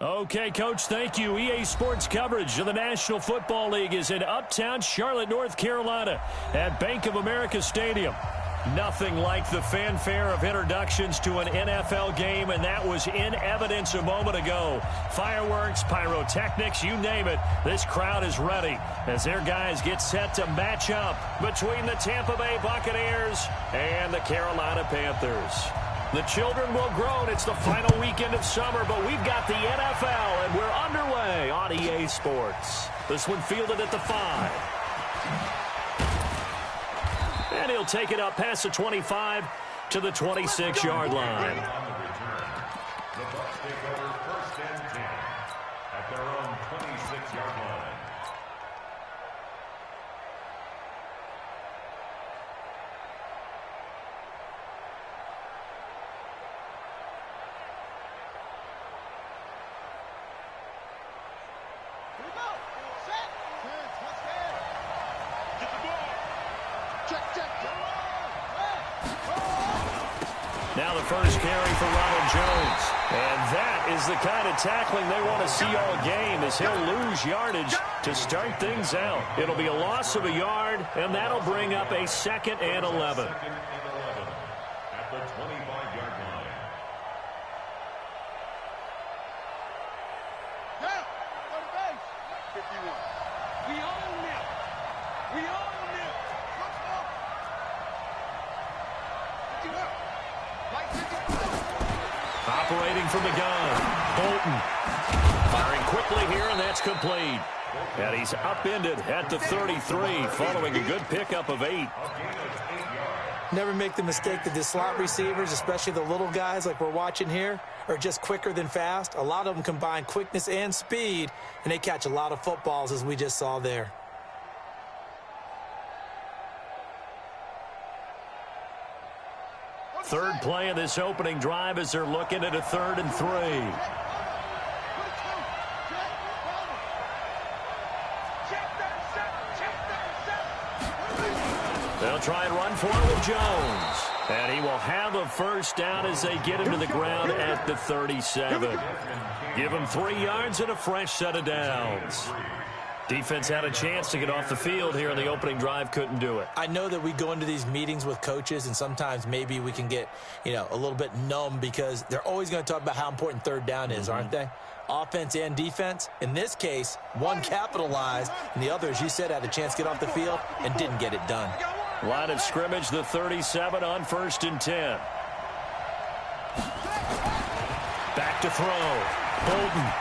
Okay, Coach, thank you. EA Sports coverage of the National Football League is in uptown Charlotte, North Carolina at Bank of America Stadium. Nothing like the fanfare of introductions to an NFL game, and that was in evidence a moment ago. Fireworks, pyrotechnics, you name it. This crowd is ready as their guys get set to match up between the Tampa Bay Buccaneers and the Carolina Panthers. The children will groan. It's the final weekend of summer, but we've got the NFL, and we're underway on EA Sports. This one fielded at the 5. And he'll take it up past the 25 to the 26-yard line. The Bucs take over 1st and 10 at their own 26-yard line. Now the first carry for Ronald Jones. And that is the kind of tackling they want to see all game, as he'll lose yardage to start things out. It'll be a loss of a yard, and that'll bring up a 2nd and 11. At the 25-yard line. Now, go to base. 51. We own it. We own it. Operating from the gun, Bolton. Firing quickly here, and that's complete. And he's upended at the 33, following a good pickup of 8. Never make the mistake that the slot receivers, especially the little guys like we're watching here, are just quicker than fast. A lot of them combine quickness and speed, and they catch a lot of footballs, as we just saw there. Third play of this opening drive as they're looking at a 3rd and 3. They'll try and run for it with Jones. And he will have a first down as they get him to the ground at the 37. Give him 3 yards and a fresh set of downs. Defense had a chance to get off the field here in the opening drive, couldn't do it. I know that we go into these meetings with coaches, and sometimes maybe we can get, a little bit numb because they're always going to talk about how important 3rd down is, aren't they? Offense and defense. In this case, one capitalized, and the other, as you said, had a chance to get off the field and didn't get it done. Line of scrimmage, the 37 on 1st and 10. Back to throw. Bolton.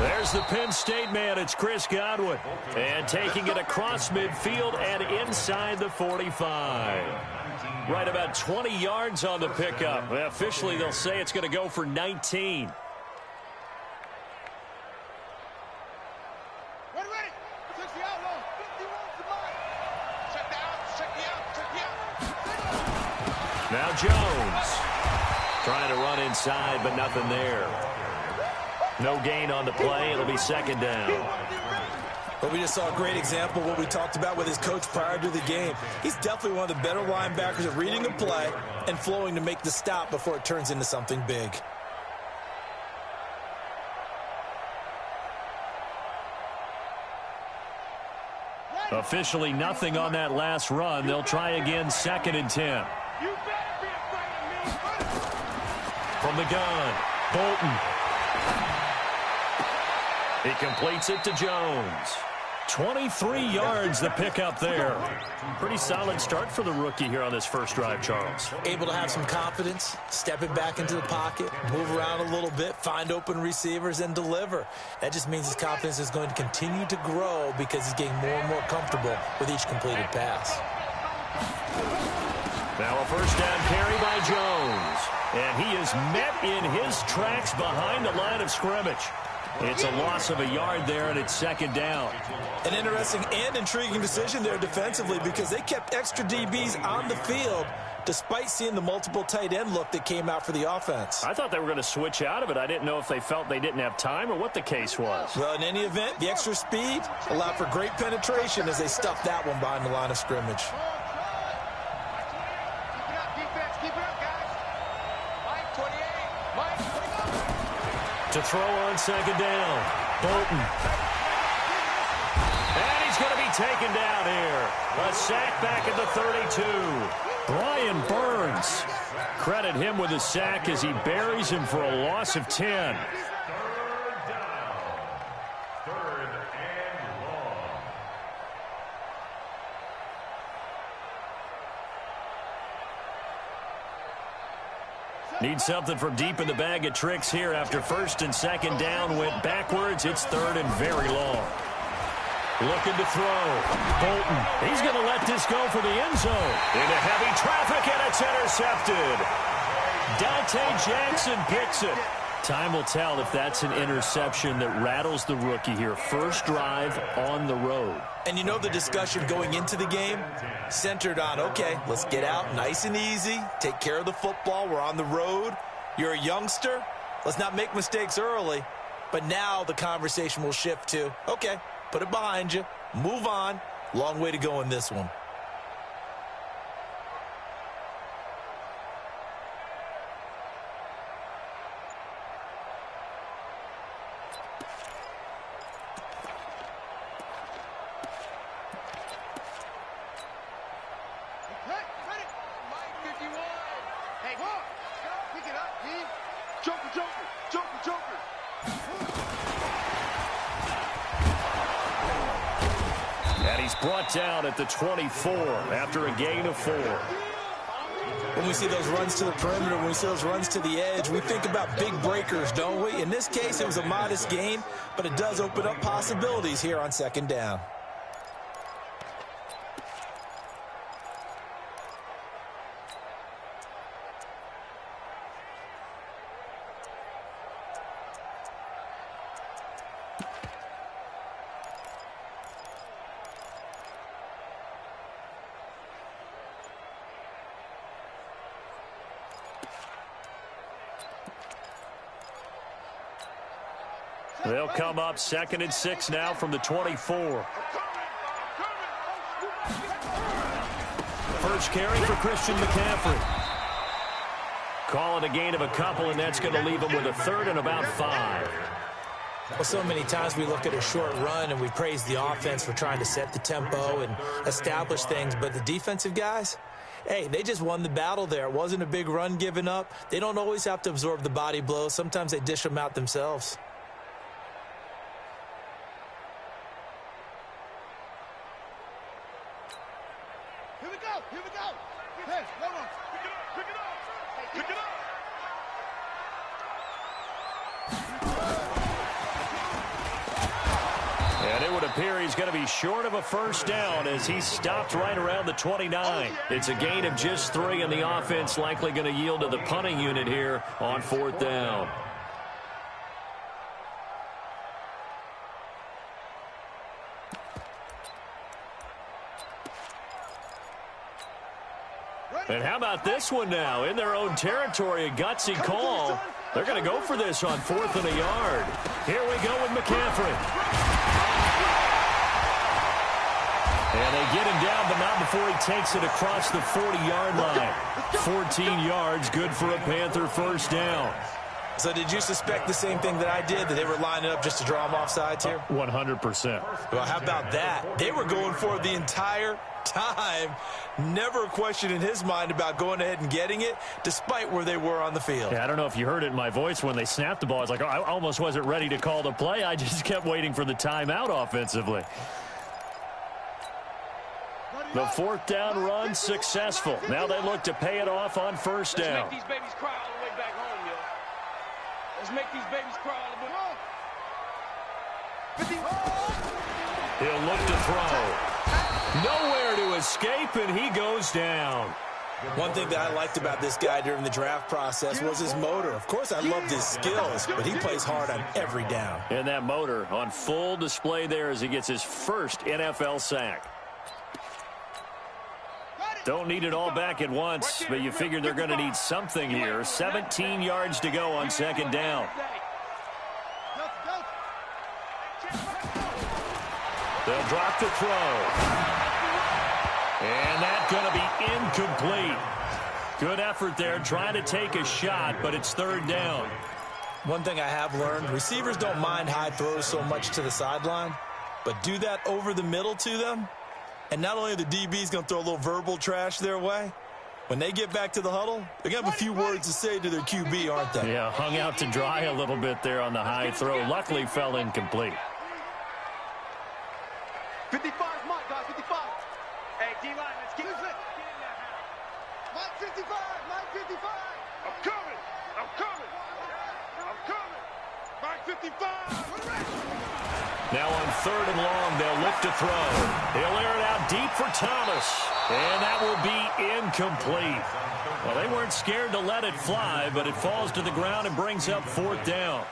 There's the Penn State man. It's Chris Godwin. And taking it across midfield and inside the 45. Right about 20 yards on the pickup. Officially, they'll say it's going to go for 19. Now Jones. Trying to run inside, but nothing there. No gain on the play. It'll be 2nd down. But we just saw a great example of what we talked about with his coach prior to the game. He's definitely one of the better linebackers at reading a play and flowing to make the stop before it turns into something big. Officially nothing on that last run. They'll try again, 2nd and 10. From the gun, Bolton. He completes it to Jones. 23 yards the pickup there. Pretty solid start for the rookie here on this first drive, Charles. Able to have some confidence, stepping back into the pocket, move around a little bit, find open receivers, and deliver. That just means his confidence is going to continue to grow because he's getting more and more comfortable with each completed pass. Now a first down carry by Jones. And he is met in his tracks behind the line of scrimmage. It's a loss of a yard there, and it's 2nd down. An interesting and intriguing decision there defensively because they kept extra DBs on the field despite seeing the multiple tight end look that came out for the offense. I thought they were going to switch out of it. I didn't know if they felt they didn't have time or what the case was. Well, in any event, the extra speed allowed for great penetration as they stuffed that one behind the line of scrimmage. To throw on second down. Bolton. And he's going to be taken down here. A sack back at the 32. Brian Burns. Credit him with a sack as he buries him for a loss of 10. Need something from deep in the bag of tricks here after first and second down went backwards. It's third and very long. Looking to throw. Bolton. He's going to let this go for the end zone. Into heavy traffic, and it's intercepted. Dante Jackson picks it. Time will tell if that's an interception that rattles the rookie here. First drive on the road. And you know the discussion going into the game centered on, okay, let's get out nice and easy, take care of the football, we're on the road. You're a youngster, let's not make mistakes early. But now the conversation will shift to, okay, put it behind you, move on. Long way to go in this one. Brought down at the 24 after a gain of 4. When we see those runs to the perimeter, when we see those runs to the edge, we think about big breakers, don't we? In this case, it was a modest gain, but it does open up possibilities here on second down. They'll come up 2nd and 6 now from the 24. First carry for Christian McCaffrey. Call it a gain of a couple, and that's going to leave him with a third and about 5. Well, so many times we look at a short run and we praise the offense for trying to set the tempo and establish things, but the defensive guys, hey, they just won the battle there. It wasn't a big run given up. They don't always have to absorb the body blows. Sometimes they dish them out themselves. He's going to be short of a first down as he stopped right around the 29. It's a gain of just 3, and the offense likely going to yield to the punting unit here on 4th down. And how about this one now? In their own territory, a gutsy call. They're going to go for this on 4th and a yard. Here we go with McCaffrey. And they get him down, but not before he takes it across the 40-yard line. 14 yards, good for a Panther first down. So did you suspect the same thing that I did, that they were lining up just to draw him off sides here? 100%. Well, how about that? They were going for it the entire time. Never a question in his mind about going ahead and getting it, despite where they were on the field. Yeah, I don't know if you heard it in my voice when they snapped the ball. I was like, oh, I almost wasn't ready to call the play. I just kept waiting for the timeout offensively. The 4th down run successful. Now they look to pay it off on first down. Let's make these babies cry all the way back home, yo. Let's make these babies cry all the way home. He'll look to throw. Nowhere to escape, and he goes down. One thing that I liked about this guy during the draft process was his motor. Of course, I loved his skills, but he plays hard on every down. And that motor on full display there as he gets his first NFL sack. Don't need it all back at once, but you figure they're going to need something here. 17 yards to go on second down. They'll drop the throw. And that's going to be incomplete. Good effort there trying to take a shot, but it's 3rd down. One thing I have learned, receivers don't mind high throws so much to the sideline, but do that over the middle to them, and not only are the DBs going to throw a little verbal trash their way, when they get back to the huddle, they're going to have a few words to say to their QB, aren't they? Yeah, hung out to dry a little bit there on the high throw. Luckily fell incomplete. 55 Mike, guys, 55. Hey, D-line, let's keep it. Get in there, Mike 55, Mike 55. I'm coming. Mike 55. Now on 3rd and long, they'll look to throw. He'll air it out deep for Thomas. And that will be incomplete. Well, they weren't scared to let it fly, but it falls to the ground and brings up 4th down.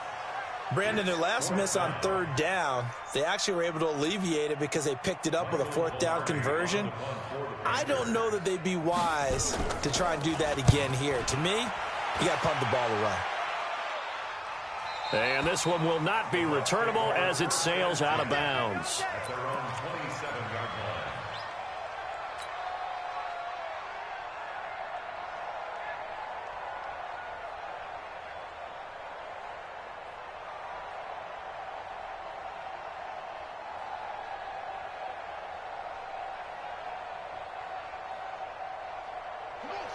Brandon, their last miss on 3rd down, they actually were able to alleviate it because they picked it up with a 4th down conversion. I don't know that they'd be wise to try and do that again here. To me, you got to punt the ball away. And this one will not be returnable as it sails out of bounds. At their own 27-yard line.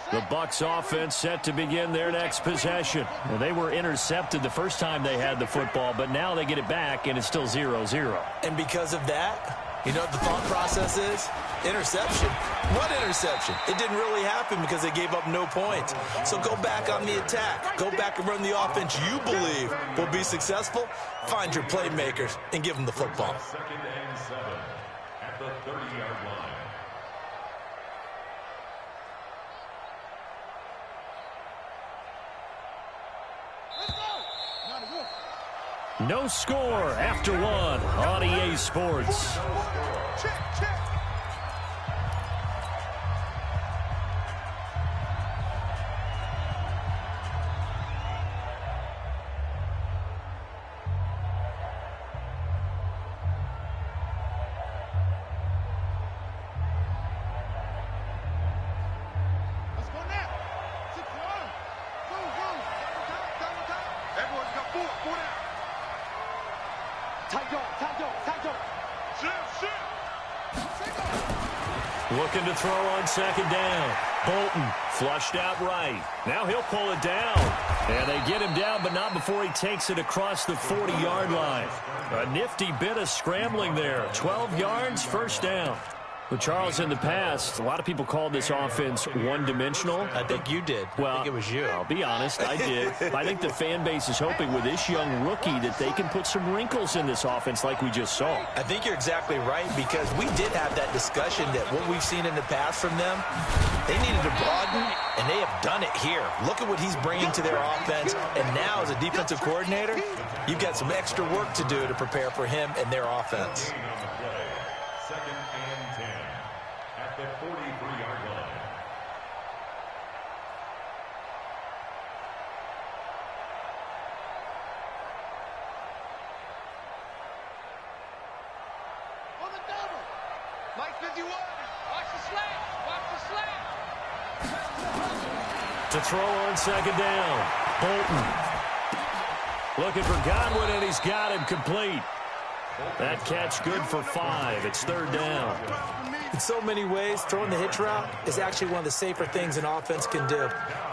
The Bucs offense set to begin their next possession. Well, they were intercepted the first time they had the football, but now they get it back, and it's still 0-0. And because of that, you know what the thought process is? Interception. What interception? It didn't really happen because they gave up no points. So go back on the attack. Go back and run the offense you believe will be successful. Find your playmakers and give them the football. 2nd and 7 at the 30-yard line. No score after one on EA Sports. Check. Let's go now. 6-1. Move. Everyone's got 4 down. Tight dog. Looking to throw on 2nd down. Bolton flushed out right. Now he'll pull it down. And they get him down, but not before he takes it across the 40-yard line. A nifty bit of scrambling there. 12 yards, 1st down. Well, Charles, in the past, a lot of people called this offense one-dimensional. I think you did. Well, I think it was you. I'll be honest, I did. I think the fan base is hoping with this young rookie that they can put some wrinkles in this offense like we just saw. I think you're exactly right because we did have that discussion that what we've seen in the past from them, they needed to broaden, and they have done it here. Look at what he's bringing to their offense, and now as a defensive coordinator, you've got some extra work to do to prepare for him and their offense. On the play, 2nd and 10 at the 43-yard line. On the double. Mike 51. Watch the slant. To throw on 2nd down. Bolton. Looking for Godwin, and he's got him complete. That catch good for 5. It's 3rd down. In so many ways, throwing the hitch route is actually one of the safer things an offense can do.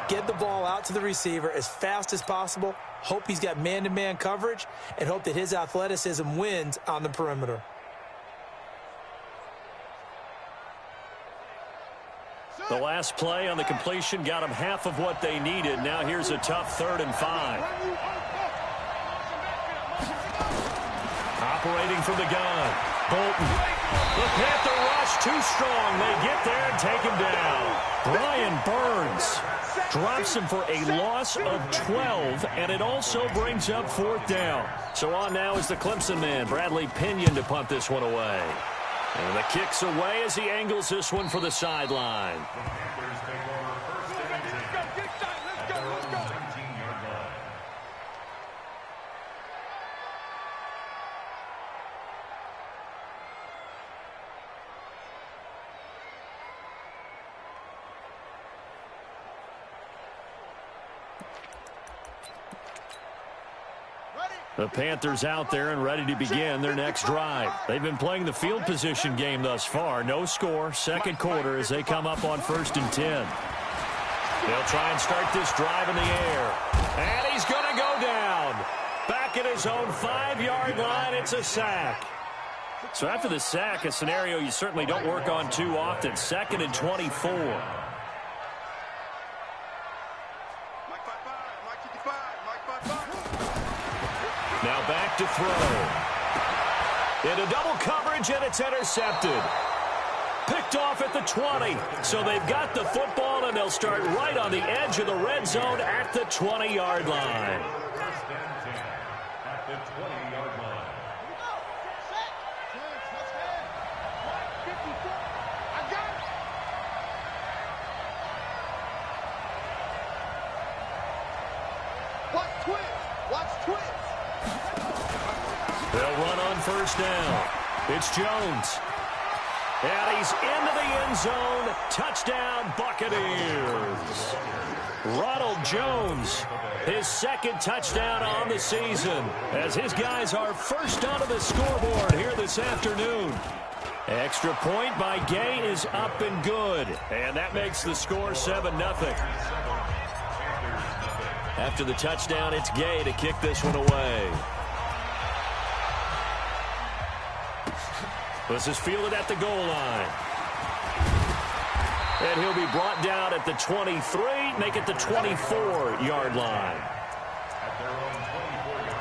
Get the ball out to the receiver as fast as possible, hope he's got man-to-man coverage, and hope that his athleticism wins on the perimeter. The last play on the completion got them half of what they needed. Now here's a tough 3rd and 5. Operating from the gun. Bolton. The Panther rush too strong. They get there and take him down. Brian Burns drops him for a loss of 12, and it also brings up 4th down. So on now is the Clemson man, Bradley Pinion, to punt this one away. And the kick's away as he angles this one for the sideline. The Panthers take over 1st and 10 at their own 19-yard line. The Panthers out there and ready to begin their next drive. They've been playing the field position game thus far. No score, second quarter as they come up on 1st and 10. They'll try and start this drive in the air. And he's going to go down. Back at his own 5-yard line, it's a sack. So after the sack, a scenario you certainly don't work on too often. 2nd and 24. Now back to throw. Into double coverage, and it's intercepted. Picked off at the 20. So they've got the football, and they'll start right on the edge of the red zone at the 20-yard line. First and 10 at the 20-yard line. Watch twins. They'll run on 1st down. It's Jones. And he's into the end zone. Touchdown, Buccaneers. Ronald Jones, his 2nd touchdown on the season, as his guys are first onto the scoreboard here this afternoon. Extra point by Gay is up and good. And that makes the score 7-0. After the touchdown, it's Gay to kick this one away. This is fielded at the goal line. And he'll be brought down at the 23, make it the 24-yard line. At their own 24-yard line.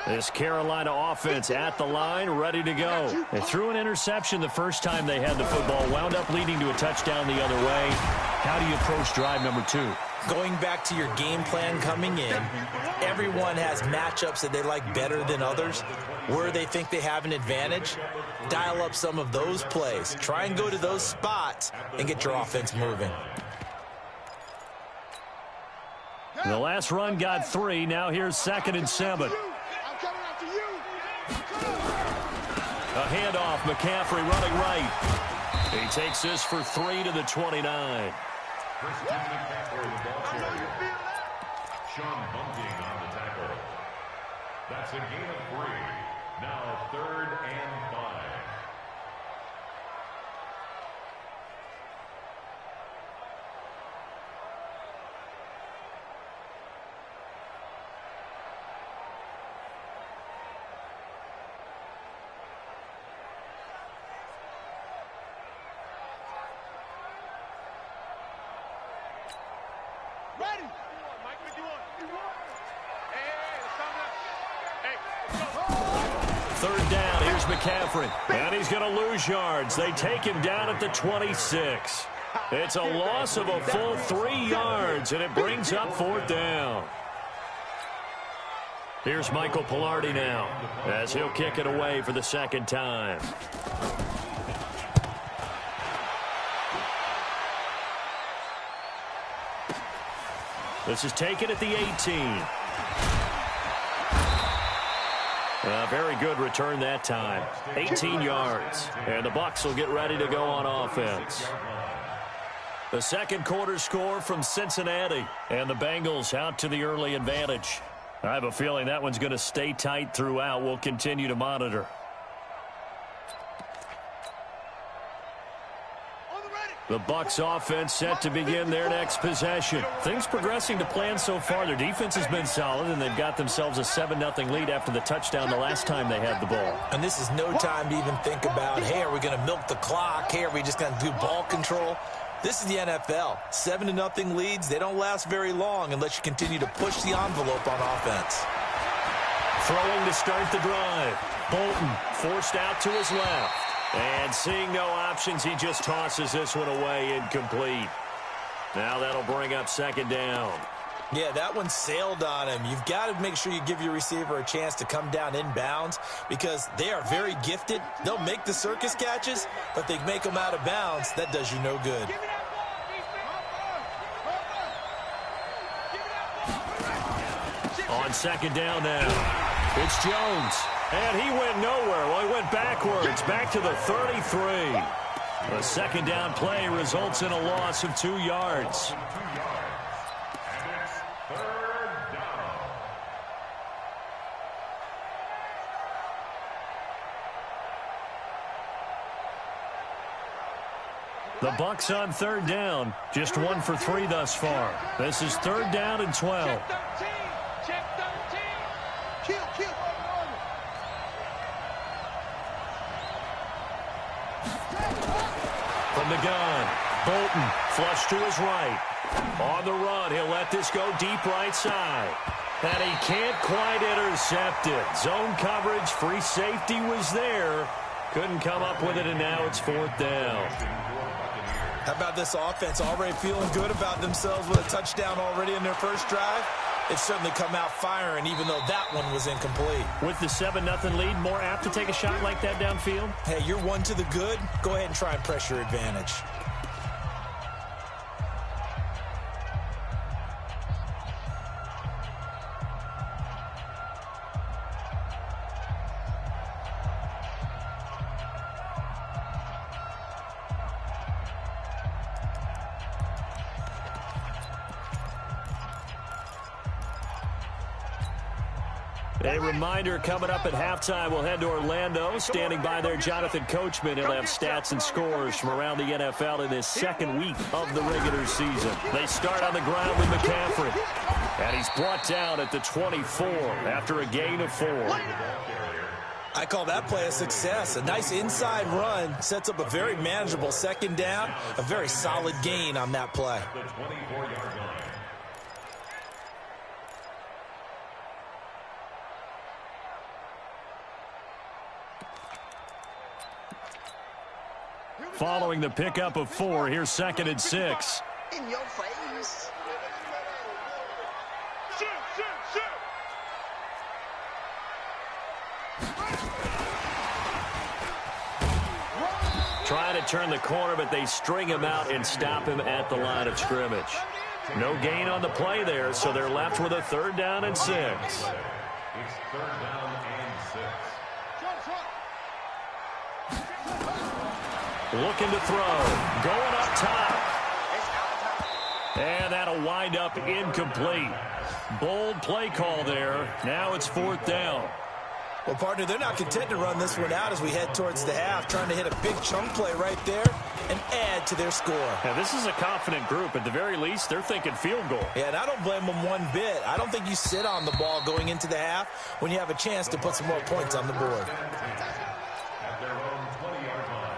This Carolina offense at the line, ready to go. They threw an interception the first time they had the football, wound up leading to a touchdown the other way. How do you approach drive number 2? Going back to your game plan coming in, everyone has matchups that they like better than others. Where they think they have an advantage, dial up some of those plays. Try and go to those spots and get your offense moving. The last run got 3. Now here's 2nd and 7. A handoff, McCaffrey running right. He takes this for 3 to the 29. Christian McCaffrey, the ball carrier. Sean Bunting on the tackle. That's a gain of 3. Now 3rd and 5. Ready. Mike 51. Hey, 3rd down, here's McCaffrey. And he's going to lose yards. They take him down at the 26. It's a loss of a full 3 yards, and it brings up 4th down. Here's Michael Pilardi now, as he'll kick it away for the 2nd time. This is taken at the 18. Very good return that time. 18 yards. And the Bucs will get ready to go on offense. The 2nd quarter score from Cincinnati. And the Bengals out to the early advantage. I have a feeling that one's going to stay tight throughout. We'll continue to monitor. The Bucs offense set to begin their next possession. Things progressing to plan so far. Their defense has been solid, and they've got themselves a 7-0 lead after the touchdown the last time they had the ball. And this is no time to even think about, hey, are we going to milk the clock? Hey, are we just going to do ball control? This is the NFL. 7-0 leads, they don't last very long unless you continue to push the envelope on offense. Throwing to start the drive. Bolton forced out to his left. And seeing no options, he just tosses this one away, incomplete. Now that'll bring up 2nd down. Yeah, that one sailed on him. You've got to make sure you give your receiver a chance to come down inbounds because they are very gifted. They'll make the circus catches, but they make them out of bounds. That does you no good. On 2nd down now, it's Jones. And he went nowhere. Well, he went backwards, back to the 33. The second down play results in a loss of 2 yards. And it's third down. The Bucs on third down. Just 1 for 3 thus far. This is third down and 12. Check 13. Kill. From the gun, Bolton flush to his right. On the run, he'll let this go deep right side. And he can't quite intercept it. Zone coverage, free safety was there. Couldn't come up with it, and now it's fourth down. How about this offense already feeling good about themselves with a touchdown already in their first drive? It's certainly come out firing, even though that one was incomplete. With the 7-0 lead, more apt to take a shot like that downfield? Hey, you're one to the good. Go ahead and try and press your advantage. A reminder coming up at halftime, we'll head to Orlando. Standing by there, Jonathan Coachman. He'll have stats and scores from around the NFL in this second week of the regular season. They start on the ground with McCaffrey. And he's brought down at the 24 after a gain of 4. I call that play a success. A nice inside run sets up a very manageable second down. A very solid gain on that play. The 24-yard line. Following the pickup of 4, here's 2nd and 6. In your face. Trying to turn the corner, but they string him out and stop him at the line of scrimmage. No gain on the play there, so they're left with a 3rd down and 6. It's 3rd down and 6. Looking to throw. Going up top. And that'll wind up incomplete. Bold play call there. Now it's 4th down. Well, partner, they're not content to run this one out as we head towards the half, trying to hit a big chunk play right there and add to their score. Now, this is a confident group. At the very least, they're thinking field goal. Yeah, and I don't blame them one bit. I don't think you sit on the ball going into the half when you have a chance to put some more points on the board. At their own 20-yard line.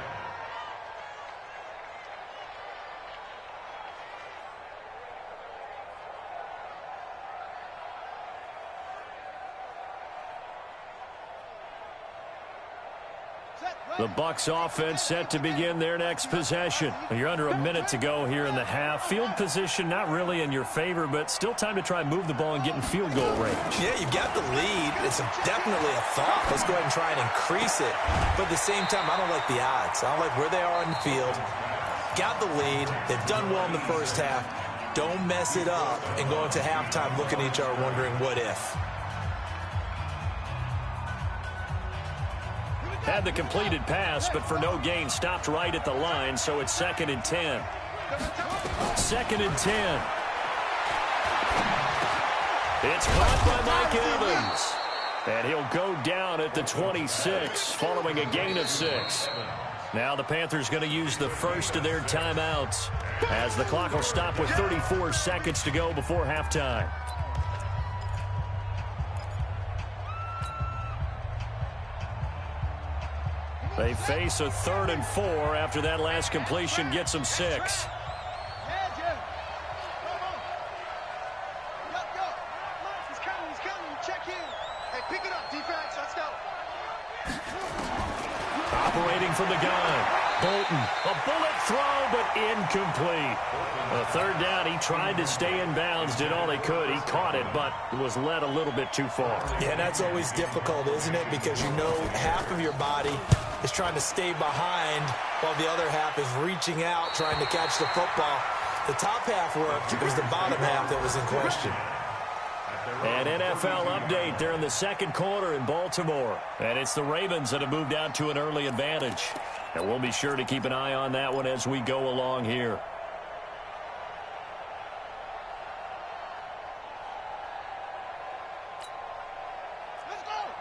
The Bucs offense set to begin their next possession. You're under a minute to go here in the half. Field position not really in your favor, but still time to try and move the ball and get in field goal range. Yeah, you've got the lead. It's definitely a thought. Let's go ahead and try and increase it. But at the same time, I don't like the odds. I don't like where they are in the field. Got the lead. They've done well in the first half. Don't mess it up and go into halftime looking at each other wondering what if. Had the completed pass, but for no gain, stopped right at the line, so it's 2nd and 10. 2nd and 10. It's caught by Mike Evans. And he'll go down at the 26 following a gain of 6. Now the Panthers going to use the first of their timeouts as the clock will stop with 34 seconds to go before halftime. They face a 3rd and 4 after that last completion gets them 6. He's coming. Check in. Hey, pick it up, defense. Let's go. Operating from the gun. Bolton. A bullet throw, but incomplete. A 3rd down. He tried to stay in bounds, did all he could. He caught it, but was led a little bit too far. Yeah, that's always difficult, isn't it? Because you know half of your body is trying to stay behind while the other half is reaching out, trying to catch the football. The top half worked. It was the bottom half that was in question. At An NFL update there in the second quarter in Baltimore. And it's the Ravens that have moved out to an early advantage. And we'll be sure to keep an eye on that one as we go along here.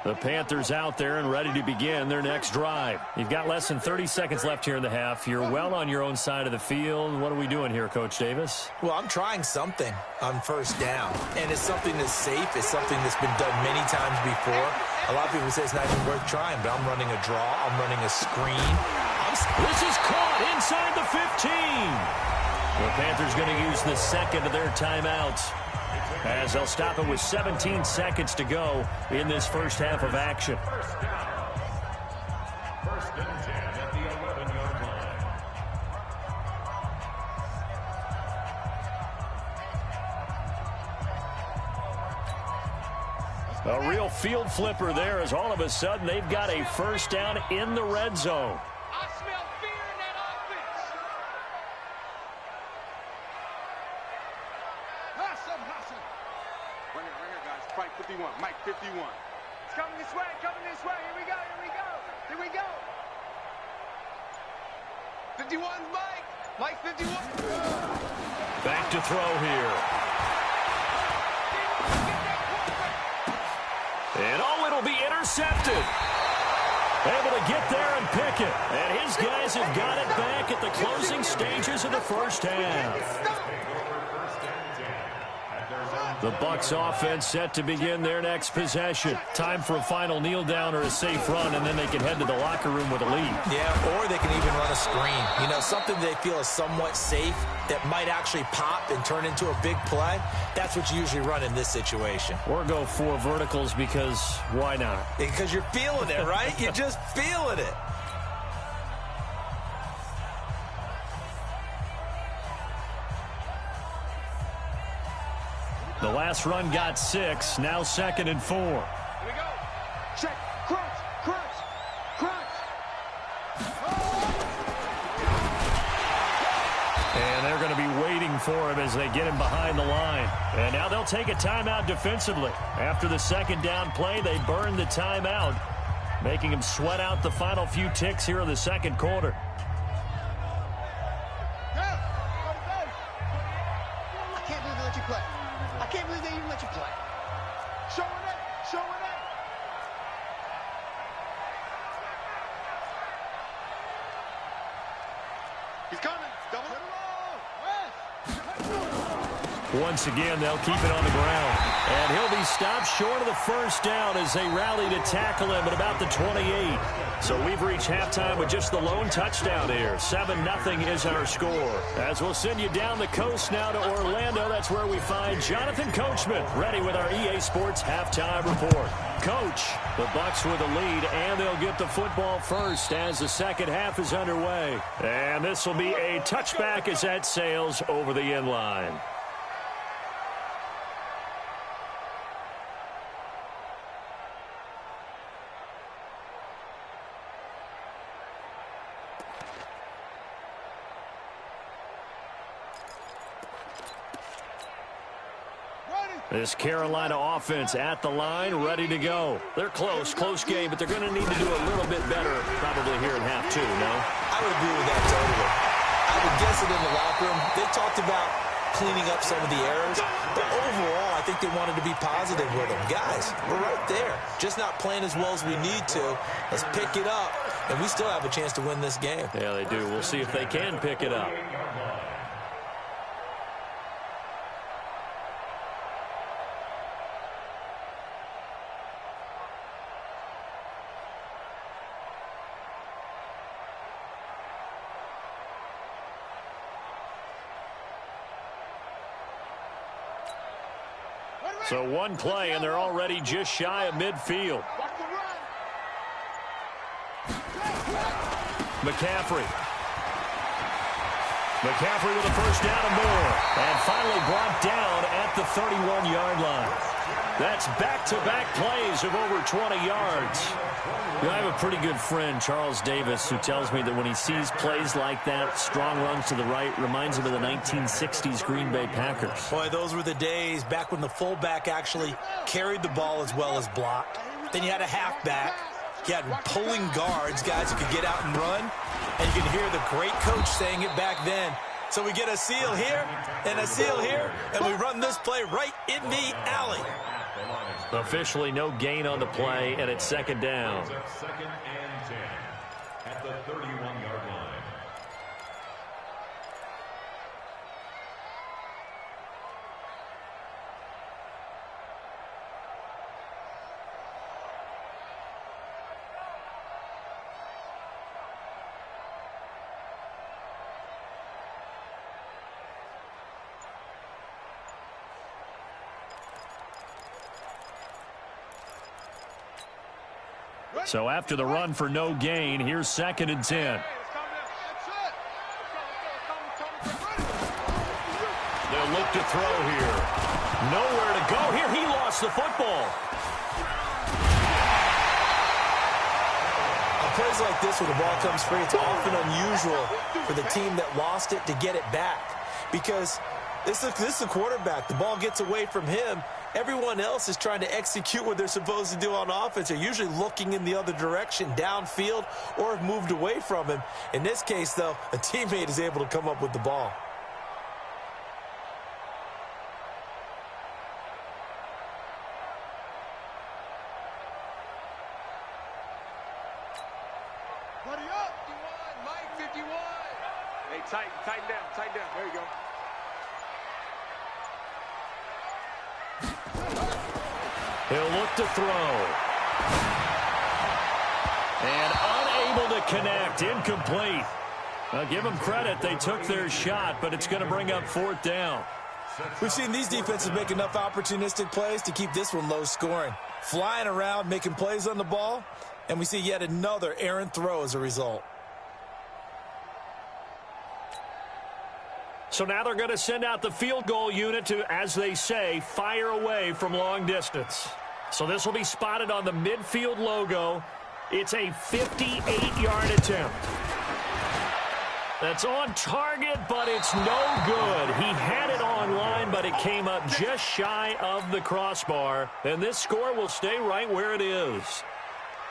The Panthers out there and ready to begin their next drive. You've got less than 30 seconds left here in the half. You're well on your own side of the field. What are we doing here, Coach Davis? Well, I'm trying something on first down, and it's something that's safe. It's something that's been done many times before. A lot of people say it's not even worth trying, but I'm running a draw. I'm running a screen. This is caught inside the 15. The Panthers going to use the second of their timeouts, as they'll stop it with 17 seconds to go in this first half of action. First down. First and 10 at the 11-yard line. A real field flipper there, as all of a sudden they've got a first down in the red zone. I smell fear in that offense. Hustle. Run here, guys. Fight 51. Mike 51. It's coming this way. Here we go. 51's Mike. Mike 51. Back to throw here. And it'll be intercepted. Able to get there and pick it. And his guys have got it back at the closing stages of the first half. The Bucs offense set to begin their next possession. Time for a final kneel down or a safe run, and then they can head to the locker room with a lead. Yeah, or they can even run a screen. You know, something they feel is somewhat safe that might actually pop and turn into a big play. That's what you usually run in this situation. Or go 4 verticals, because why not? Because you're feeling it, right? You're just feeling it. The last run got 6, now 2nd and 4. Here we go. Check. Crunch. And they're going to be waiting for him as they get him behind the line. And now they'll take a timeout defensively. After the second down play, they burn the timeout, making him sweat out the final few ticks here in the second quarter. I can't believe they let you play. I can't believe they even let you play. Showing it. He's coming. Double it. Once again, they'll keep it on the ground. And he'll be stopped short of the first down as they rally to tackle him at about the 28. So we've reached halftime with just the lone touchdown here. 7-0 is our score. As we'll send you down the coast now to Orlando, that's where we find Jonathan Coachman, ready with our EA Sports halftime report. Coach, the Bucs with the lead, and they'll get the football first as the second half is underway. And this will be a touchback as that sails over the end line. This Carolina offense at the line, ready to go. They're close game, but they're going to need to do a little bit better probably here in half 2, no? I would agree with that totally. I would guess it in the locker room. They talked about cleaning up some of the errors, but overall, I think they wanted to be positive with them. Guys, we're right there. Just not playing as well as we need to. Let's pick it up, and we still have a chance to win this game. Yeah, they do. We'll see if they can pick it up. So one play, and they're already just shy of midfield. McCaffrey with a first down and more. And finally brought down at the 31-yard line. That's back-to-back plays of over 20 yards. You know, I have a pretty good friend, Charles Davis, who tells me that when he sees plays like that, strong runs to the right, reminds him of the 1960s Green Bay Packers. Boy, those were the days back when the fullback actually carried the ball as well as blocked. Then you had a halfback. You had pulling guards, guys who could get out and run. And you can hear the great coach saying it back then. So we get a seal here and a seal here, and we run this play right in the alley. Officially no gain on the play, and it's second down. Second and 10 at the 31-yard line. So after the run for no gain, here's second and 10. They'll look to throw here. Nowhere to go here. He lost the football. On plays like this where the ball comes free, it's often unusual for the team that lost it to get it back. Because this is the quarterback. The ball gets away from him. Everyone else is trying to execute what they're supposed to do on offense. They're usually looking in the other direction, downfield, or have moved away from him. In this case, though, a teammate is able to come up with the ball. Buddy up! 51, Mike 51. Hey, tighten down. There you go. He'll look to throw. And unable to connect. Incomplete. Well, give them credit. They took their shot, but it's going to bring up fourth down. We've seen these defenses make enough opportunistic plays to keep this one low scoring. Flying around, making plays on the ball, and we see yet another errant throw as a result. So now they're going to send out the field goal unit to, as they say, fire away from long distance. So this will be spotted on the midfield logo. It's a 58-yard attempt. That's on target, but it's no good. He had it on line, but it came up just shy of the crossbar. And this score will stay right where it is.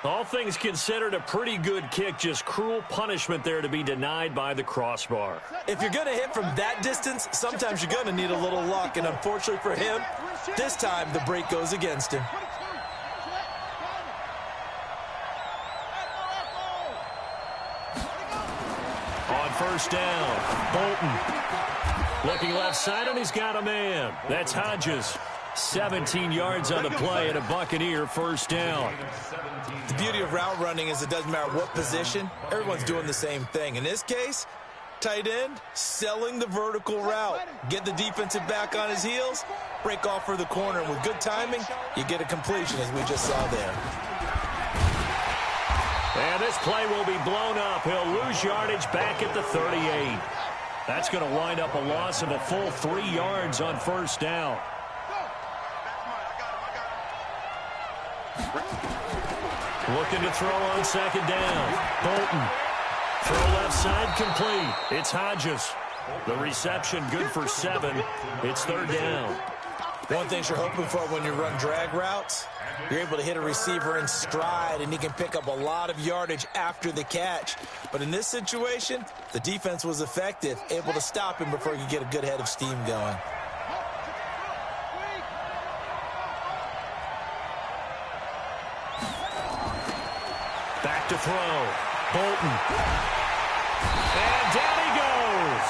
All things considered, a pretty good kick, just cruel punishment there to be denied by the crossbar. If you're going to hit from that distance, sometimes you're going to need a little luck. And unfortunately for him, this time the break goes against him. On first down, Bolton. Looking left side, and he's got a man. That's Hodges. 17 yards on the play and a Buccaneer first down. The beauty of route running is it doesn't matter what position. Everyone's doing the same thing. In this case, tight end, selling the vertical route. Get the defensive back on his heels, break off for the corner. And with good timing, you get a completion, as we just saw there. And this play will be blown up. He'll lose yardage back at the 38. That's going to wind up a loss of a full 3 yards on first down. Looking to throw on second down. Bolton. Throw left side complete. It's Hodges. The reception good for 7. It's third down. One thing you're hoping for when you run drag routes, you're able to hit a receiver in stride, and he can pick up a lot of yardage after the catch. But in this situation, the defense was effective, able to stop him before he could get a good head of steam going. Back to throw. Bolton. And down he goes.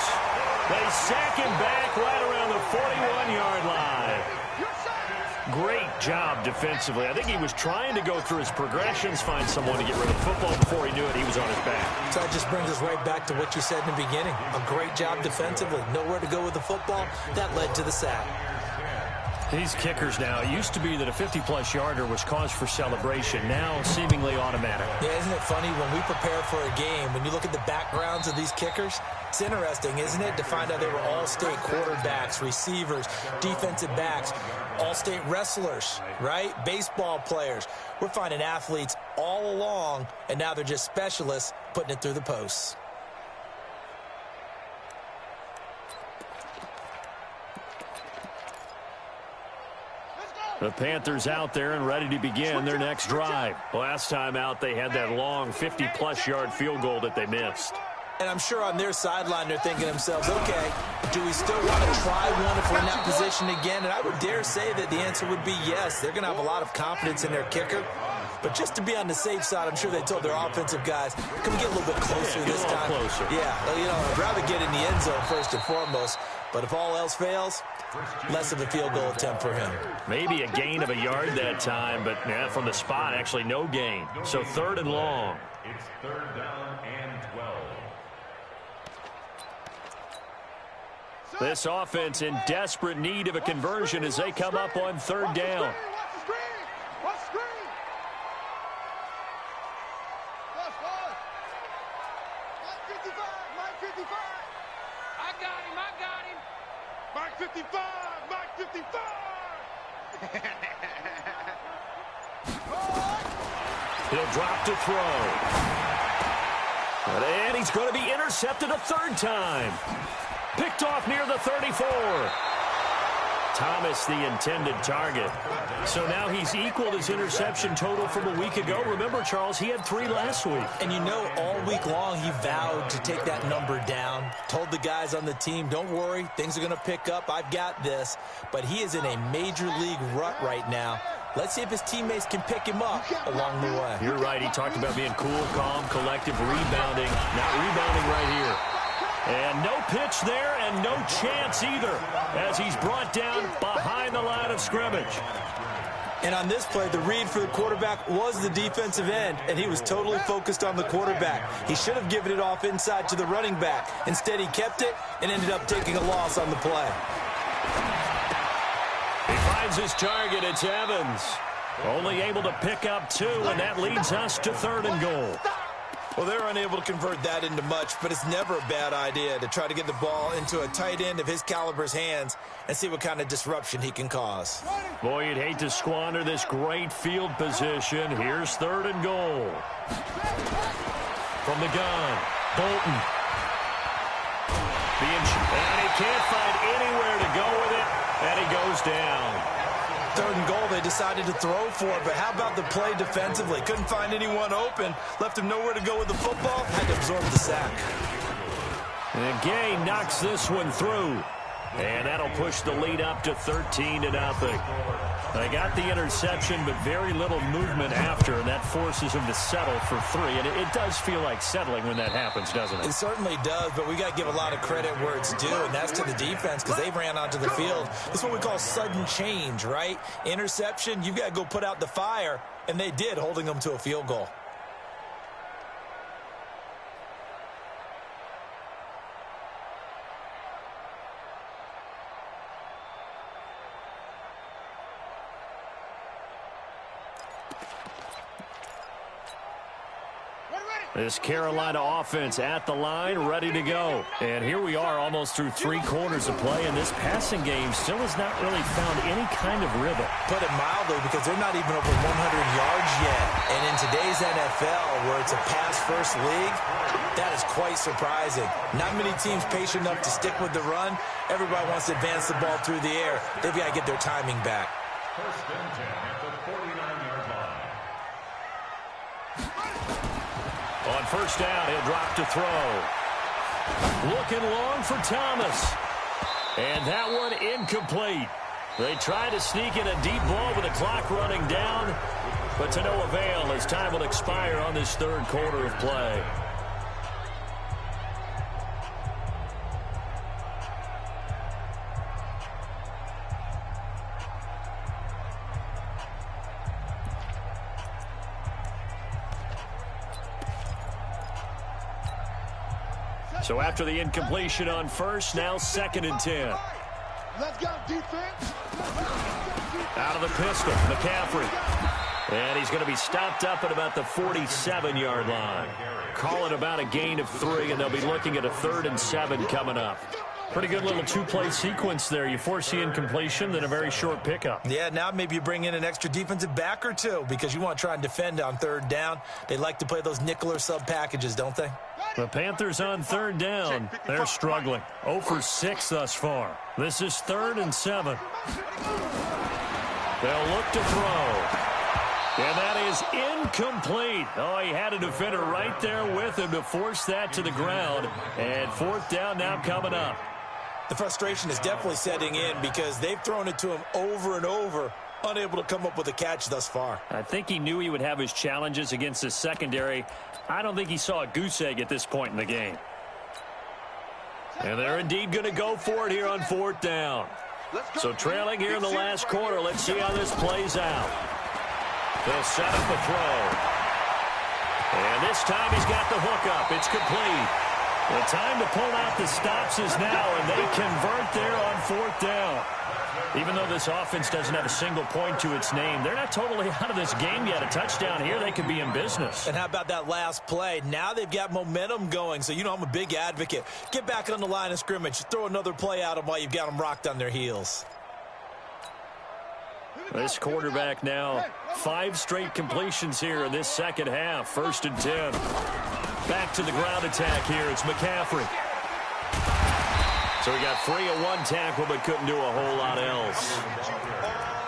They sack him back right around the 41-yard line. Great job defensively. I think he was trying to go through his progressions, find someone to get rid of the football. Before he knew it, he was on his back. So that just brings us right back to what you said in the beginning. A great job defensively. Nowhere to go with the football. That led to the sack. These kickers now, it used to be that a 50-plus yarder was cause for celebration. Now, seemingly automatic. Yeah, isn't it funny when we prepare for a game, when you look at the backgrounds of these kickers, it's interesting, isn't it, to find out they were all-state quarterbacks, receivers, defensive backs. all-state wrestlers, right? Baseball players. We're finding athletes all along, and now they're just specialists putting it through the posts. The Panthers out there and ready to begin their next drive. Last time out, they had that long 50-plus yard field goal that they missed. And I'm sure on their sideline they're thinking to themselves, okay, do we still want to try one if we're in that position again? And I would dare say that the answer would be yes. They're going to have a lot of confidence in their kicker. But just to be on the safe side, I'm sure they told their offensive guys, come get a little bit closer this time. Closer. Yeah, you know, I'd rather get in the end zone first and foremost. But if all else fails, less of a field goal attempt for him. Maybe a gain of a yard that time, but from the spot, actually no gain. So 3rd and long. It's 3rd down and 12. This offense in desperate need of a conversion as they come up on 3rd down. Mark 55! Mark 55! He'll drop to throw. And he's going to be intercepted a 3rd time. Picked off near the 34. Thomas, the intended target. So now he's equaled his interception total from a week ago. Remember, Charles, he had 3 last week. And you know, all week long he vowed to take that number down. Told the guys on the team, don't worry, things are going to pick up. I've got this. But he is in a major league rut right now. Let's see if his teammates can pick him up along the way. You're right. He talked about being cool, calm, collective, rebounding. Not rebounding right here. And no pitch there and no chance either as he's brought down behind the line of scrimmage. And on this play, the read for the quarterback was the defensive end, and he was totally focused on the quarterback. He should have given it off inside to the running back. Instead, he kept it and ended up taking a loss on the play. He finds his target. It's Evans. Only able to pick up 2, and that leads us to 3rd and goal. Well, they're unable to convert that into much, but it's never a bad idea to try to get the ball into a tight end of his caliber's hands and see what kind of disruption he can cause. Boy, you'd hate to squander this great field position. Here's 3rd and goal. From the gun, Bolton. And he can't find anywhere to go with it, and he goes down. 3rd and goal, they decided to throw for it, but how about the play defensively? Couldn't find anyone open, left him nowhere to go with the football, had to absorb the sack. And Gay knocks this one through, and that'll push the lead up to 13-0. They got the interception, but very little movement after, and that forces him to settle for 3. And it does feel like settling when that happens, doesn't it? It certainly does, but we got to give a lot of credit where it's due, and that's to the defense because they ran onto the field. This is what we call sudden change, right? Interception, you've got to go put out the fire, and they did, holding them to a field goal. This Carolina offense at the line, ready to go. And here we are almost through 3 quarters of play, and this passing game still has not really found any kind of rhythm. Put it mildly, because they're not even over 100 yards yet. And in today's NFL, where it's a pass-first league, that is quite surprising. Not many teams patient enough to stick with the run. Everybody wants to advance the ball through the air. They've got to get their timing back. 1st and 10 at the 49-yard line. On 1st down, he'll drop to throw. Looking long for Thomas. And that one incomplete. They try to sneak in a deep ball with the clock running down, but to no avail as time will expire on this 3rd quarter of play. So after the incompletion on 1st, now 2nd and 10. Let's go, defense. Out of the pistol, McCaffrey. And he's going to be stopped up at about the 47-yard line. Call it about a gain of 3, and they'll be looking at a 3rd and 7 coming up. Pretty good little two-play sequence there. You force the incompletion, then a very short pickup. Yeah, now maybe you bring in an extra defensive back or two because you want to try and defend on third down. They like to play those nickel or sub packages, don't they? The Panthers on third down. They're struggling. 0 for 6 thus far. This is 3rd and 7. They'll look to throw. And that is incomplete. Oh, he had a defender right there with him to force that to the ground. And 4th down now coming up. The frustration is definitely setting in because they've thrown it to him over and over, unable to come up with a catch thus far. I think he knew he would have his challenges against his secondary. I don't think he saw a goose egg at this point in the game. And they're indeed going to go for it here on 4th down. So trailing here in the last quarter, let's see how this plays out. They'll set up the throw. And this time he's got the hook up. It's complete. The time to pull out the stops is now, and they convert there on 4th down. Even though this offense doesn't have a single point to its name, they're not totally out of this game yet. A touchdown here, they could be in business. And how about that last play? Now they've got momentum going, so you know I'm a big advocate. Get back on the line of scrimmage. Throw another play at them while you've got them rocked on their heels. This quarterback now, 5 straight completions here in this second half. 1st and 10. Back to the ground attack here. It's McCaffrey. So he got free of 1 tackle but couldn't do a whole lot else.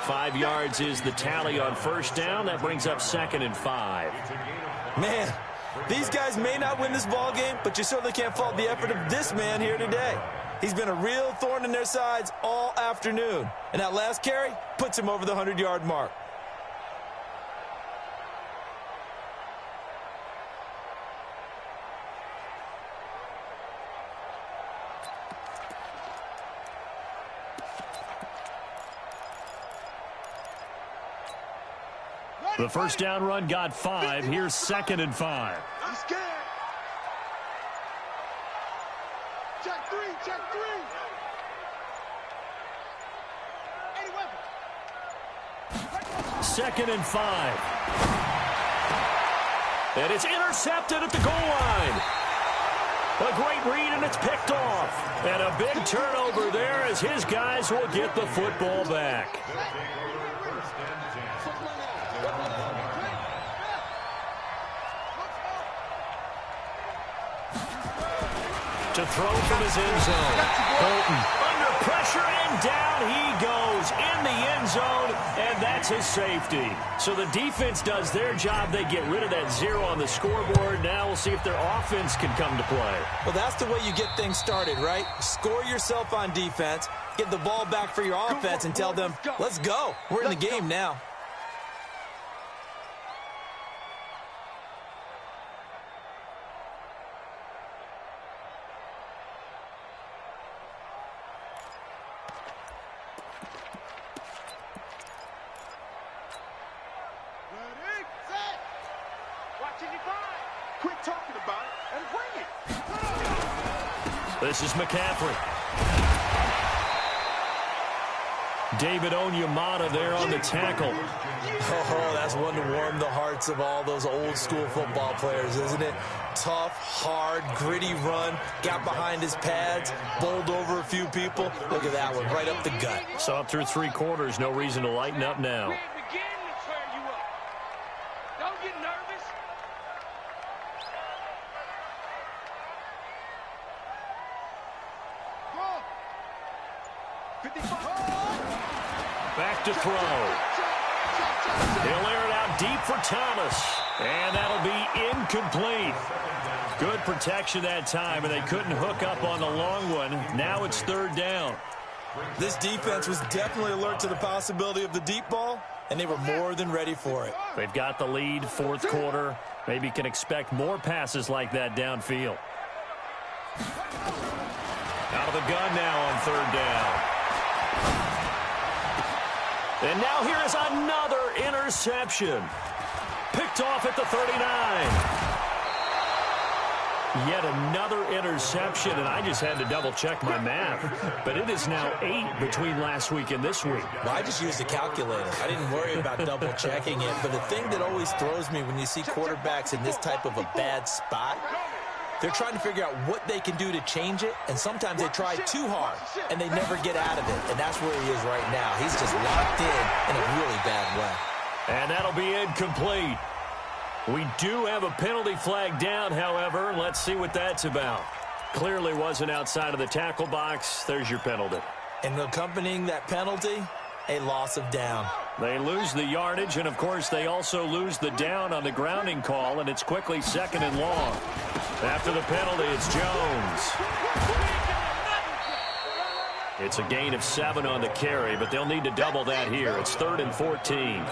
5 yards is the tally on 1st down. That brings up 2nd and 5. Man, these guys may not win this ball game, but you certainly can't fault the effort of this man here today. He's been a real thorn in their sides all afternoon. And that last carry puts him over the 100-yard mark. The 1st down run got 5. Here's 2nd and 5. I'm scared. Check 3, check 3. Any weapon. 2nd and 5. And it's intercepted at the goal line. A great read, and it's picked off. And a big turnover there as his guys will get the football back. To throw from his end zone. Bolton under pressure, and down he goes in the end zone, and that's his safety. So the defense does their job. They get rid of that 0 on the scoreboard. Now we'll see if their offense can come to play. Well, that's the way you get things started, right? Score yourself on defense, get the ball back for your offense, and tell them, let's go. We're in the game now. Quit talking about it and bring it. This is McCaffrey. David Onyemata there on the tackle. Oh, that's one to warm the hearts of all those old school football players, isn't it? Tough, hard, gritty run, got behind his pads, bowled over a few people. Look at that one, right up the gut. Saw it through 3 quarters, no reason to lighten up now. Back to throw. He'll air it out deep for Thomas. And that'll be incomplete. Good protection that time, and they couldn't hook up on the long one. Now it's 3rd down. This defense was definitely alert to the possibility of the deep ball, and they were more than ready for it. They've got the lead, 4th quarter. Maybe can expect more passes like that downfield. Out of the gun now on 3rd down. And now here is another interception. Picked off at the 39. Yet another interception, and I just had to double-check my math. But it is now 8 between last week and this week. Well, I just used a calculator. I didn't worry about double-checking it. But the thing that always throws me when you see quarterbacks in this type of a bad spot, they're trying to figure out what they can do to change it, and sometimes they try too hard, and they never get out of it, and that's where he is right now. He's just locked in a really bad way. And that'll be incomplete. We do have a penalty flag down, however. Let's see what that's about. Clearly wasn't outside of the tackle box. There's your penalty. And accompanying that penalty, a loss of down. They lose the yardage, and, of course, they also lose the down on the grounding call, and it's quickly 2nd and long. After the penalty, it's Jones. It's a gain of 7 on the carry, but they'll need to double that here. It's 3rd and 14.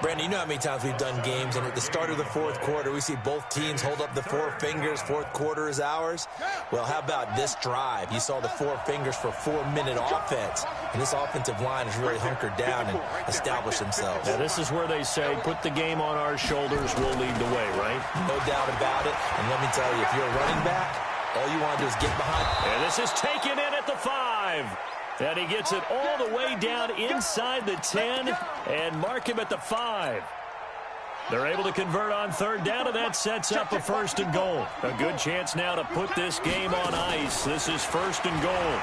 Brandon, you know how many times we've done games, and at the start of the fourth quarter, we see both teams hold up the 4 fingers, fourth quarter is ours. Well, how about this drive? You saw the 4 fingers for 4-minute offense, and this offensive line has really hunkered down and established themselves. Now, this is where they say, put the game on our shoulders, we'll lead the way, right? No doubt about it, and let me tell you, if you're a running back, all you want to do is get behind. And this is taken in at the 5. And he gets it all the way down inside the 10 and mark him at the 5. They're able to convert on 3rd down, and that sets up a 1st and goal. A good chance now to put this game on ice. This is 1st and goal.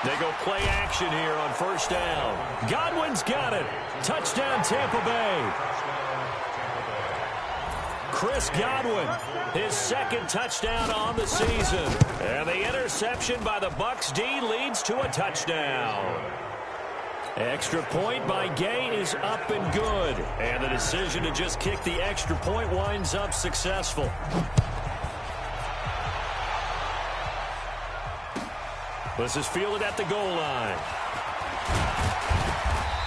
They go play action here on 1st down. Godwin's got it. Touchdown, Tampa Bay. Chris Godwin, his 2nd touchdown on the season. And the interception by the Bucs D leads to a touchdown. Extra point by Gay is up and good. And the decision to just kick the extra point winds up successful. This is fielded at the goal line.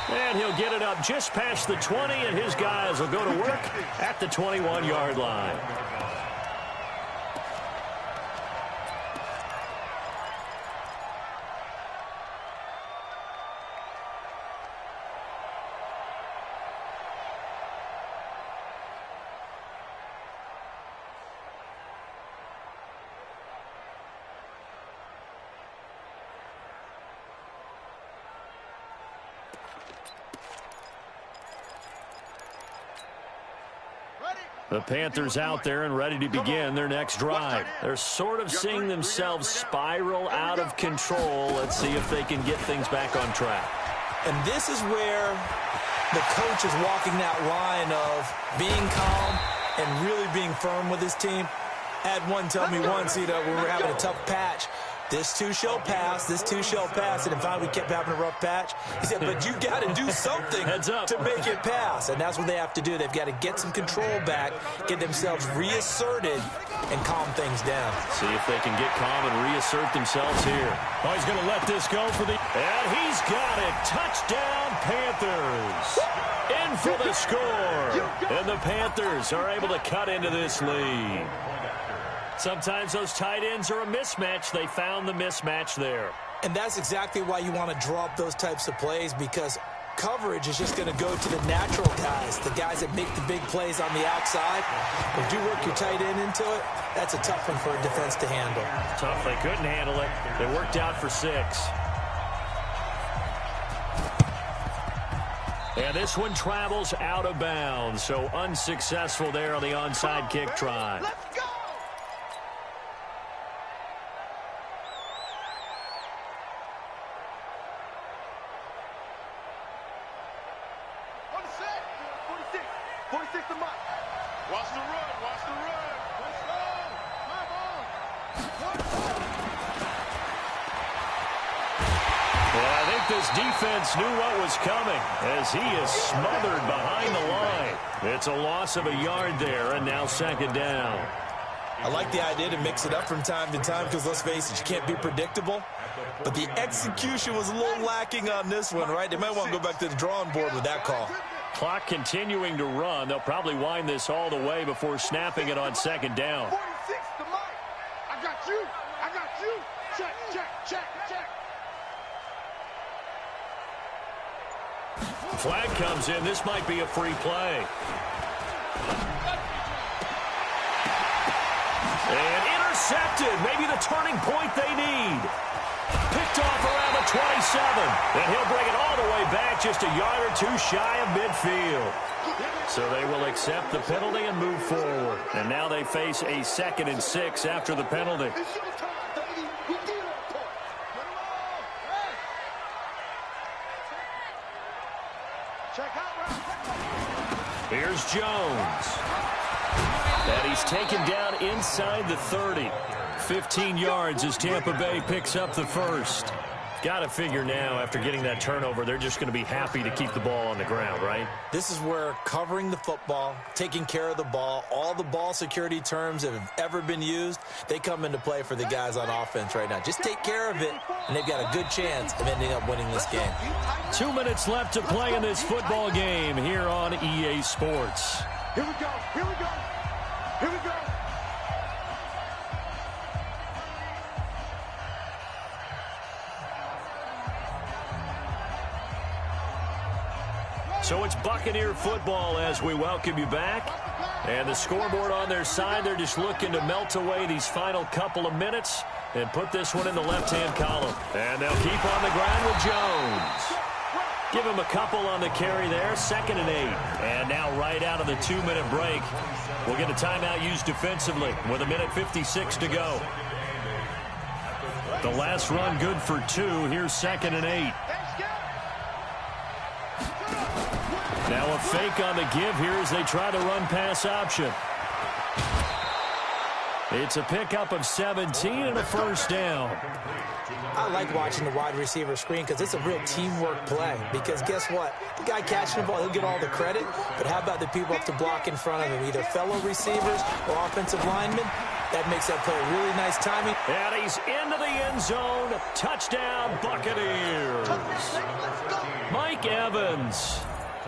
And he'll get it up just past the 20, and his guys will go to work at the 21-yard line. The Panthers out there and ready to begin their next drive. They're sort of seeing themselves spiral out of control. Let's see if they can get things back on track. And this is where the coach is walking that line of being calm and really being firm with his team. I had one tell me once, when we were having a tough patch, this too shall pass, this too shall pass, and finally we kept having a rough patch. He said, but you got to do something to make it pass, and that's what they have to do. They've got to get some control back, get themselves reasserted, and calm things down. See if they can get calm and reassert themselves here. Oh, he's going to let this go for the... And he's got it. Touchdown, Panthers. In for the score. And the Panthers are able to cut into this lead. Sometimes those tight ends are a mismatch. They found the mismatch there. And that's exactly why you want to draw up those types of plays, because coverage is just going to go to the natural guys, the guys that make the big plays on the outside. If you work your tight end into it, that's a tough one for a defense to handle. Tough. They couldn't handle it. They worked out for 6. And this one travels out of bounds, so unsuccessful there on the onside kick try. Let's go! This defense knew what was coming as he is smothered behind the line. It's a loss of a yard there, and now 2nd down. I like the idea to mix it up from time to time because, let's face it, you can't be predictable. But the execution was a little lacking on this one, right? They might want to go back to the drawing board with that call. Clock continuing to run. They'll probably wind this all the way before snapping it on 2nd down. 46 to Mike. I got you. I got you. Check, check, check, check. Flag comes in. This might be a free play. And intercepted. Maybe the turning point they need. Picked picked off around the 27. And he'll bring it all the way back just a yard or two shy of midfield. So they will accept the penalty and move forward. And now they face a 2nd and 6 after the penalty. Here's Jones. And he's taken down inside the 30. 15 yards as Tampa Bay picks up the first. Got to figure now, after getting that turnover, they're just going to be happy to keep the ball on the ground, right? This is where covering the football, taking care of the ball, all the ball security terms that have ever been used, they come into play for the guys on offense right now. Just take care of it, and they've got a good chance of ending up winning this game. 2 minutes left to play in this football game here on EA Sports. Here we go. Here we go. Here we go. So it's Buccaneer football as we welcome you back. And the scoreboard on their side, they're just looking to melt away these final couple of minutes and put this one in the left-hand column. And they'll keep on the ground with Jones. Give him a couple on the carry there, 2nd and 8. And now right out of the 2-minute break, we'll get a timeout used defensively with 1:56 to go. The last run good for 2. Here's 2nd and 8. Now a fake on the give here as they try to run pass option. It's a pickup of 17 and a first down. I like watching the wide receiver screen because it's a real teamwork play. Because guess what? The guy catching the ball, he'll get all the credit. But how about the people up to block in front of him, either fellow receivers or offensive linemen? That makes that play really nice timing. And he's into the end zone. Touchdown, Buccaneers. Mike Evans.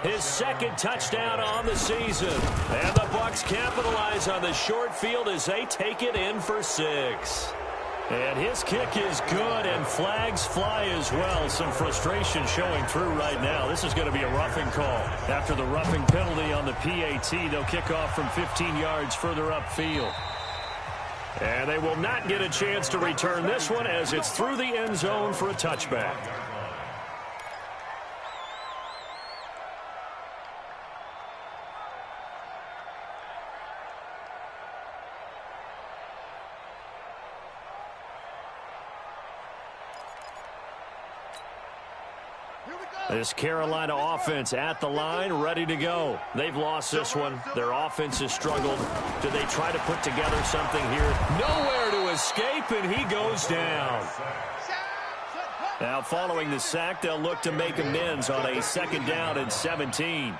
His 2nd touchdown on the season. And the Bucs capitalize on the short field as they take it in for 6. And his kick is good, and flags fly as well. Some frustration showing through right now. This is going to be a roughing call. After the roughing penalty on the PAT, they'll kick off from 15 yards further upfield. And they will not get a chance to return this one as it's through the end zone for a touchback. This Carolina offense at the line, ready to go. They've lost this one. Their offense has struggled. Do they try to put together something here? Nowhere to escape, and he goes down. Now, following the sack, they'll look to make amends on a 2nd down and 17.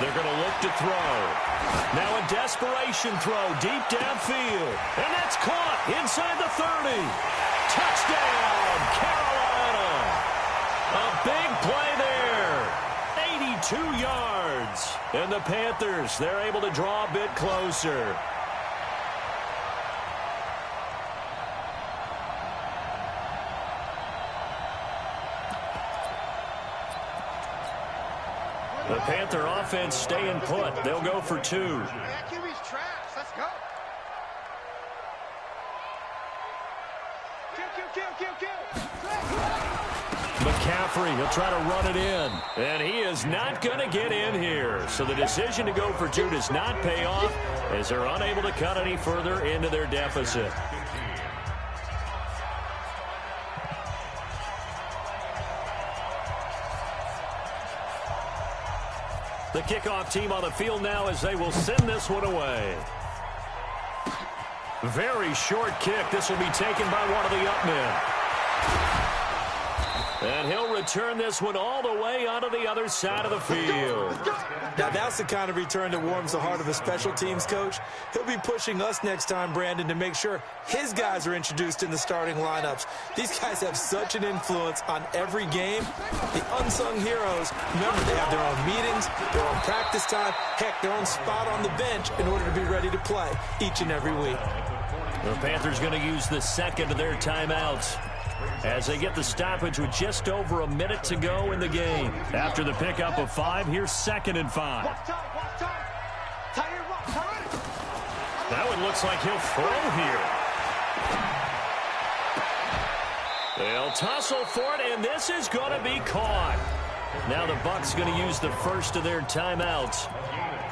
They're going to look to throw. Now a desperation throw deep downfield. And that's caught inside the 30. Touchdown, Carolina. A big play there. 82 yards. And the Panthers, they're able to draw a bit closer. The Panther offense staying put. They'll go for 2. Let's go. McCaffrey, he'll try to run it in. And he is not going to get in here. So the decision to go for 2 does not pay off as they're unable to cut any further into their deficit. The kickoff team on the field now as they will send this one away. Very short kick. This will be taken by one of the up men. And he'll return this one all the way onto the other side of the field. Now, that's the kind of return that warms the heart of a special teams coach. He'll be pushing us next time, Brandon, to make sure his guys are introduced in the starting lineups. These guys have such an influence on every game. The unsung heroes, remember, they have their own meetings, their own practice time, heck, their own spot on the bench in order to be ready to play each and every week. The Panthers going to use the 2nd of their timeouts as they get the stoppage with just over a minute to go in the game. After the pickup of 5, here's 2nd and 5. That one looks like he'll throw here. They'll tussle for it, and this is going to be caught. Now the Bucs going to use the first of their timeouts.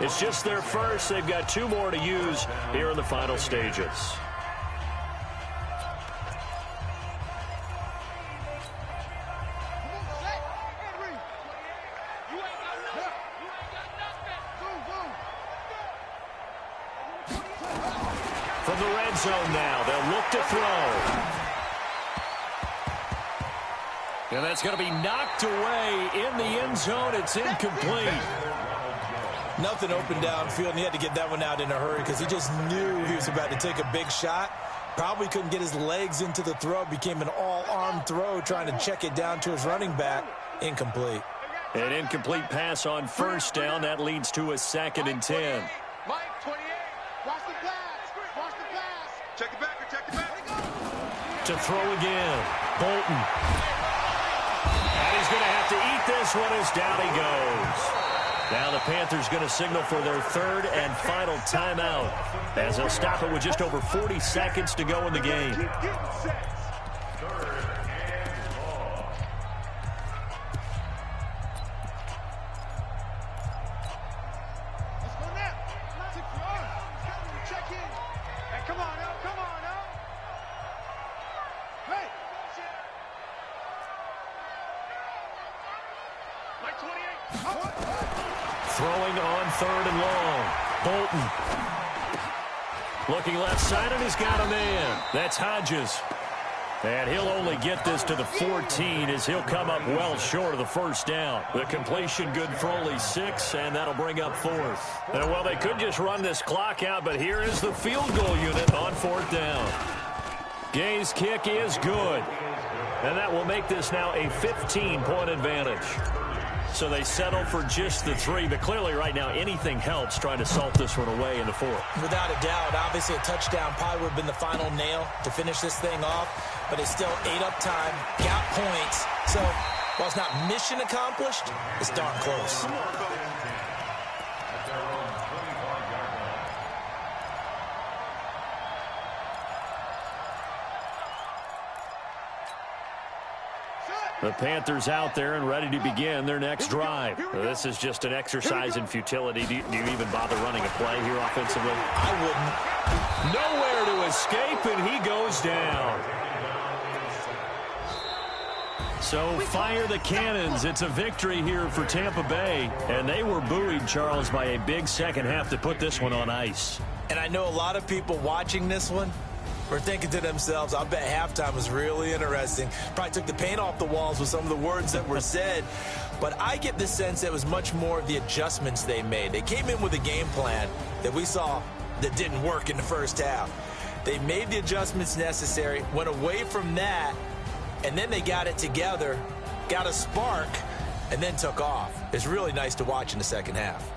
It's just their first. They've got 2 more to use here in the final stages. From the red zone now, they'll look to throw. And that's going to be knocked away in the end zone. It's incomplete. Nothing open downfield, and he had to get that one out in a hurry because he just knew he was about to take a big shot. Probably couldn't get his legs into the throw. Became an all-arm throw trying to check it down to his running back. Incomplete. An incomplete pass on first down. That leads to a 2nd and 10. Mike, 28. Watch the pass. Watch the pass. Check it back. Check it back. To throw again. Bolton. And he's going to have to eat this one as down he goes. Now the Panthers going to signal for their 3rd and final timeout as they'll stop it with just over 40 seconds to go in the game. Throwing on 3rd and long. Bolton. Looking left side, and he's got a man. That's Hodges. And he'll only get this to the 14 as he'll come up well short of the first down. The completion good for only 6, and that'll bring up 4th. And well, they could just run this clock out, but here is the field goal unit on 4th down. Gay's kick is good. And that will make this now a 15-point advantage. So they settle for just the 3, but clearly right now anything helps trying to salt this one away in the 4th. Without a doubt, obviously a touchdown probably would have been the final nail to finish this thing off, but it's still 8 up time, got points. So while it's not mission accomplished, it's darn close. The Panthers out there and ready to begin their next drive. This is just an exercise in futility. Do you even bother running a play here offensively? I wouldn't. Nowhere to escape, and he goes down. So fire the cannons. It's a victory here for Tampa Bay. And they were buoyed, Charles, by a big second half to put this one on ice. And I know a lot of people watching this one were thinking to themselves, I bet halftime was really interesting. Probably took the paint off the walls with some of the words that were said. But I get the sense that it was much more of the adjustments they made. They came in with a game plan that we saw that didn't work in the first half. They made the adjustments necessary, went away from that, and then they got it together, got a spark, and then took off. It's really nice to watch in the second half.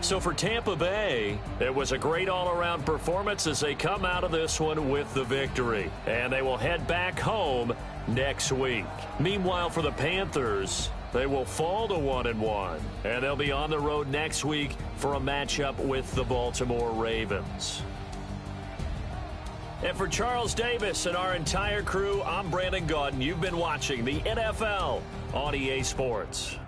So for Tampa Bay, it was a great all-around performance as they come out of this one with the victory. And they will head back home next week. Meanwhile, for the Panthers, they will fall to 1-1. And they'll be on the road next week for a matchup with the Baltimore Ravens. And for Charles Davis and our entire crew, I'm Brandon Gaudin. You've been watching the NFL on EA Sports.